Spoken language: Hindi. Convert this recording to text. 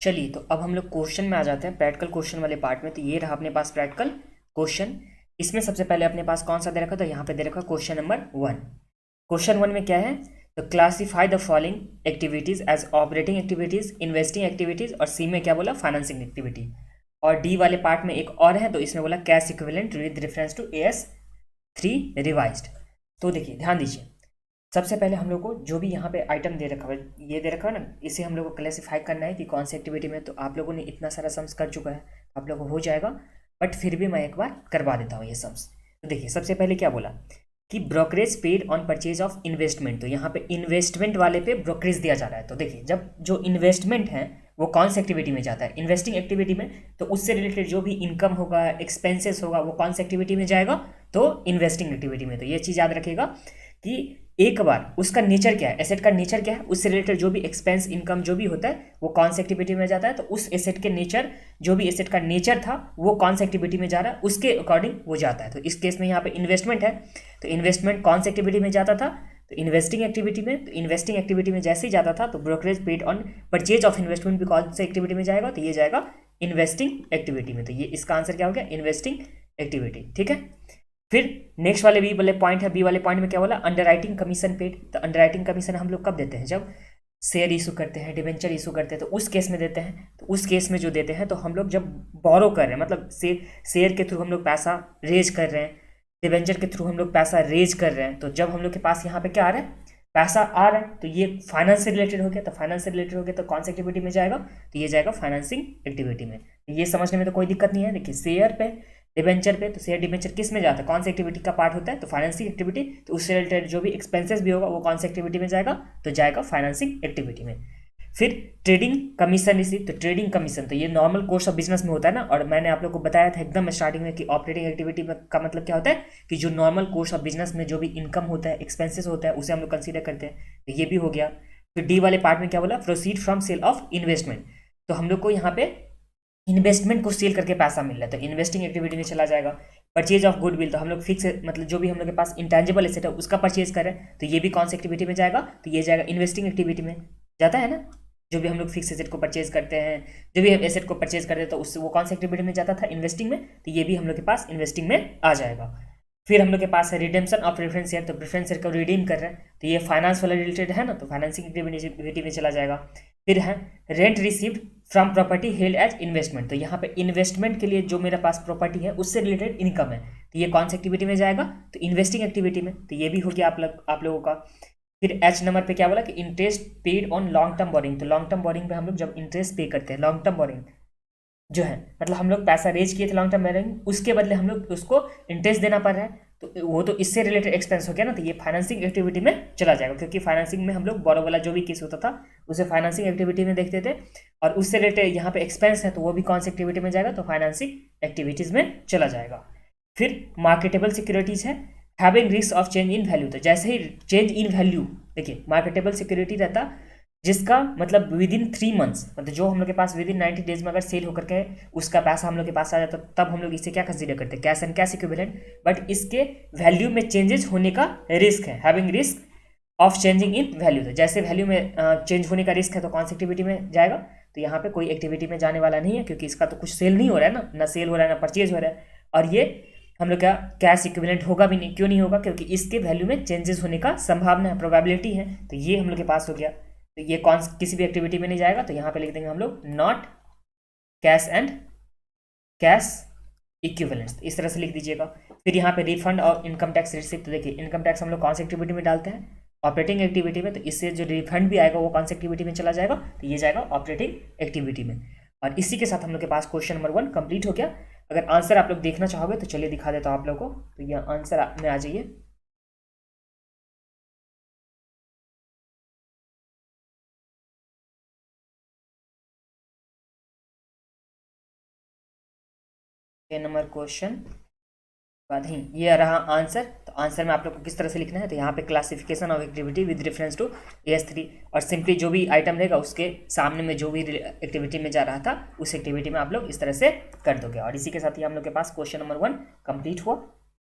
चलिए, तो अब हम लोग क्वेश्चन में आ जाते हैं, प्रैक्टिकल क्वेश्चन वाले पार्ट में। तो ये रहा अपने पास प्रैक्टिकल क्वेश्चन। इसमें सबसे पहले अपने पास कौन सा दे रखा था, यहाँ पे दे रखा क्वेश्चन नंबर 1। क्वेश्चन 1 में क्या है, तो classify the following activities as operating activities, investing activities, और सी में क्या बोला, फाइनेंसिंग एक्टिविटी। और डी वाले पार्ट में एक और है, तो इसमें बोला cash equivalent with reference to AS3 revised. तो देखिए ध्यान दीजिए, सबसे पहले हम लोग को जो भी यहाँ पे आइटम दे रखा है, ये दे रखा है ना, इसे हम लोग को क्लासीफाई करना है कि कौन सी एक्टिविटी में। तो आप लोगों ने इतना सारा सम्स कर चुका है, आप लोगों को हो जाएगा, बट फिर भी मैं एक बार करवा देता हूँ ये सम्स। तो देखिए सबसे पहले क्या बोला कि brokerage paid on purchase of investment. तो यहाँ पे इन्वेस्टमेंट वाले पे ब्रोकरेज दिया जा रहा है। तो देखिए जब जो इन्वेस्टमेंट है वो कौन सी एक्टिविटी में जाता है, इन्वेस्टिंग एक्टिविटी में, तो उससे रिलेटेड जो भी इनकम होगा, एक्सपेंसेस होगा, वो कौन सी एक्टिविटी में जाएगा, तो इन्वेस्टिंग एक्टिविटी में। तो ये चीज़ याद रखिएगा कि एक बार उसका नेचर क्या है, एसेट का नेचर क्या है, उससे रिलेटेड जो भी एक्सपेंस इनकम जो भी होता है वो कौन सी एक्टिविटी में जाता है। तो उस एसेट के नेचर, जो भी एसेट का नेचर था वो कौन सी एक्टिविटी में जा रहा है, उसके अकॉर्डिंग वो जाता है। तो इस केस में यहाँ पे इन्वेस्टमेंट है, तो इन्वेस्टमेंट कौन सी एक्टिविटी में जाता था, तो इन्वेस्टिंग एक्टिविटी में। तो इन्वेस्टिंग एक्टिविटी में जैसे ही जाता था, तो brokerage paid on purchase of investment भी कौन सी एक्टिविटी में जाएगा, तो ये जाएगा इन्वेस्टिंग एक्टिविटी में। तो ये इसका आंसर क्या हो गया, इन्वेस्टिंग एक्टिविटी। ठीक है, फिर नेक्स्ट वाले बी वाले पॉइंट है, बी वाले पॉइंट में क्या बोला, अंडरराइटिंग कमीशन पेड। तो अंडरराइटिंग कमीशन हम लोग कब देते हैं, जब शेयर इशू करते हैं, डिवेंचर इशू करते हैं, तो उस केस में देते हैं। तो उस केस में जो देते हैं, तो हम लोग जब बोरो कर रहे हैं, मतलब शेयर के थ्रू हम लोग पैसा रेज कर रहे हैं, डिवेंचर के थ्रू हम लोग पैसा रेज कर रहे हैं, तो जब हम लोग के पास यहाँ पे क्या आ रहा है, पैसा आ रहा है, तो ये फाइनेंस से रिलेटेड हो गया। तो फाइनेंस से रिलेटेड हो गया, तो कौन सी एक्टिविटी में जाएगा, तो ये जाएगा फाइनेंसिंग एक्टिविटी में। ये समझने में तो कोई दिक्कत नहीं है। देखिए शेयर पे, डिबेंचर पे, तो शेयर डिबेंचर किस में जाता है, कौन सी एक्टिविटी का पार्ट होता है, तो फाइनेंसिंग एक्टिविटी। तो उससे रिलेटेड जो भी एक्सपेंसेस भी होगा वो कौन सी एक्टिविटी में जाएगा, तो जाएगा फाइनेंसिंग एक्टिविटी में। फिर ट्रेडिंग कमीशन रिसीव। तो ट्रेडिंग कमीशन तो ये नॉर्मल कोर्स ऑफ बिजनेस में होता है ना, और मैंने आप लोग को बताया था एकदम स्टार्टिंग में कि ऑपरेटिंग एक्टिविटी में का मतलब क्या होता है, कि जो नॉर्मल कोर्स ऑफ बिजनेस में जो भी इनकम होता है, एक्सपेंसेस होता है, उसे हम लोग कंसीडर करते हैं। तो ये भी हो गया। फिर डी वाले पार्ट में क्या बोला, proceed from sale of investment. तो हम लोग को यहाँ पे इन्वेस्टमेंट को सेल करके पैसा मिल रहा है, तो इन्वेस्टिंग एक्टिविटी में चला जाएगा। परचेज ऑफ गुडविल, तो हम लोग फिक्स, मतलब जो भी हम लोग के पास इंटेंजिबल एसेट है उसका परचेज कर रहे हैं, तो ये भी कौन सी एक्टिविटी में जाएगा, तो ये जाएगा इन्वेस्टिंग एक्टिविटी में। जाता है ना, जो भी हम लोग फिक्स एसेट को परचेज करते हैं, जो भी एसेट को परचेज करते हैं, तो उससे वो कौन सी एक्टिविटी में जाता था, इन्वेस्टिंग में। तो ये भी हम लोग के पास इन्वेस्टिंग में आ जाएगा। फिर हम लोग के पास है रिडेम्पशन ऑफ प्रेफरेंस शेयर। तो प्रेफरेंस शेयर को रिडीम कर रहे हैं, तो ये फाइनेंस वाला रिलेटेड है ना, तो फाइनेंसिंग एक्टिविटी में चला जाएगा। फिर है rent received from property held as investment. तो यहाँ पे इन्वेस्टमेंट के लिए जो मेरे पास प्रॉपर्टी है उससे रिलेटेड इनकम है, तो ये कौन सी एक्टिविटी में जाएगा, तो इन्वेस्टिंग एक्टिविटी में। तो ये भी हो गया आप लोगों का। फिर एच नंबर पे क्या बोला कि interest paid on long term borrowing. तो लॉन्ग टर्म बोरिंग पे हम लोग जब इंटरेस्ट पे करते हैं, लॉन्ग टर्म बोरिंग जो है, मतलब हम लोग पैसा रेज किए थे लॉन्ग टर्म बोरिंग, उसके बदले हम लोग उसको इंटरेस्ट देना पड़ रहा है, तो वो तो इससे रिलेटेड एक्सपेंस हो गया ना। तो ये फाइनेंसिंग एक्टिविटी में चला जाएगा, क्योंकि फाइनेंसिंग में हम लोग बोरो वाला जो भी केस होता था उसे फाइनेंसिंग एक्टिविटी में देखते थे, और उससे रिलेटेड यहाँ पे एक्सपेंस है, तो वो भी कौन सी एक्टिविटी में जाएगा, तो फाइनेंसिंग एक्टिविटीज़ में चला जाएगा। फिर मार्केटेबल सिक्योरिटीज़ है, having risk of change in value. तो जैसे ही चेंज इन वैल्यू, देखिए मार्केटेबल सिक्योरिटी रहता जिसका मतलब विद इन 3 मंथ्स, मतलब जो हम लोग के पास विद इन 90 डेज में अगर सेल होकर के उसका पैसा हम लोग के पास आ जाता, तब हम लोग इसे क्या कंसीडर करते हैं, cash and cash equivalent. But इसके वैल्यू में चेंजेस होने का रिस्क है, having risk of changing in value. तो जैसे वैल्यू में चेंज होने का रिस्क है, तो कौन सी एक्टिविटी में जाएगा, तो यहाँ पे कोई एक्टिविटी में जाने वाला नहीं है, क्योंकि इसका तो कुछ सेल नहीं हो रहा है ना, ना सेल हो रहा है ना परचेज हो रहा है। और ये हम लोग का कैश इक्विवेलेंट होगा भी नहीं, क्यों नहीं होगा, क्योंकि इसके वैल्यू में चेंजेस होने का संभावना है, प्रोबेबिलिटी है। तो ये हम लोग के पास हो गया। तो ये कौन किसी भी एक्टिविटी में नहीं जाएगा, तो यहाँ पे लिख देंगे हम लोग not cash and cash equivalents, इस तरह से लिख दीजिएगा। फिर यहाँ पे रिफंड और इनकम टैक्स रिसिप्ट। तो देखिए इनकम टैक्स हम लोग कौन सी एक्टिविटी में डालते हैं, ऑपरेटिंग एक्टिविटी में, तो इससे जो रिफंड भी आएगा वो कौन सी एक्टिविटी में चला जाएगा, तो ये जाएगा ऑपरेटिंग एक्टिविटी में। और इसी के साथ हम लोग के पास क्वेश्चन नंबर 1 कंप्लीट हो गया। अगर आंसर आप लोग देखना चाहोगे तो चलिए दिखा देता हूँ आप लोगों को। तो ये आंसर में आ जाइए। नंबर क्वेश्चन बाद ही ये रहा आंसर। तो आंसर में आप लोग को किस तरह से लिखना है, तो यहाँ पे classification of activity with reference to AS3, और सिंपली जो भी आइटम रहेगा उसके सामने में जो भी एक्टिविटी में जा रहा था उस एक्टिविटी में आप लोग इस तरह से कर दोगे। और इसी के साथ ही हम लोग के पास क्वेश्चन नंबर 1 कंप्लीट हुआ।